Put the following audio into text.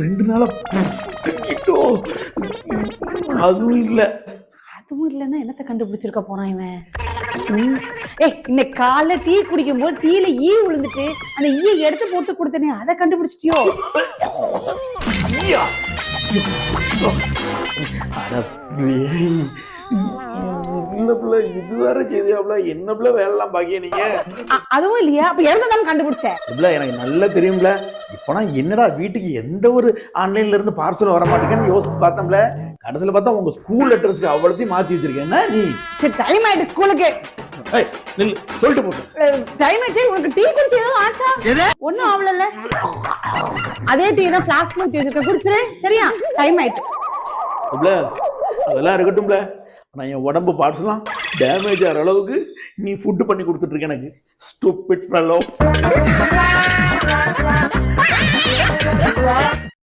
2 நாளா ஐயோ! அதுவும் இல்ல. அதுவும் இல்லன்னா என்னத்த கண்டுபிடிச்சிருக்க போறான் இவன்? இன்னைக்கு காலைல டீ குடிக்கும்போது டீல ஈ விழுந்துட்டு அந்த ஈயை எடுத்து போட்டு கொடுத்தனே அதை கண்டுபிடிச்சிட்டியோ? ஐயா! அட பேய்! இல்ல புள்ள, இது வேற செய்தியாப்ல. என்ன புள்ள வேலைலாம் பாக்கிய நீங்க? அதுவும் இல்லையா? அப்ப எவ்வளவுதான் கண்டுபிடிச்சேன்? புள்ள எனக்கு நல்லா தெரியும்ல. இப்பனா என்னடா வீட்டுக்கு எந்த ஒரு ஆன்லைன்ல இருந்து பார்சல் வர மாட்டேங்குன்னு யோசிச்சு பார்த்தோம்ல. கடைசில பார்த்தா உங்க ஸ்கூல் அட்ரஸ்க்கு அவ்வளத்தையும் மாத்தி வச்சிருக்கேன். என்ன நீ? சரி டைம் ஆயிட்டு ஸ்கூலுக்கு. ஏய் நில்லு, சொல்லிட்டு போட்டு. டைம் ஆயிடுச்சு. உனக்கு டீ குடிச்சு ஏதோ ஆச்சா? ஒண்ணும் ஆவலல்ல. அதே டீ தான் ஃப்ளாஸ்க்ல ஊத்தி வச்சிருக்கேன். குடிச்சிரு. சரியா? டைம் ஆயிட்டு. புள்ள அதெல்லாம் இருக்கட்டும்ல. நான் என் உடம்பு பார்ட்ஸ்லாம் டேமேஜ் ஆகிற அளவுக்கு நீ ஃபுட்டு பண்ணி கொடுத்துட்டு இருக்க எனக்கு. Stupid fellow.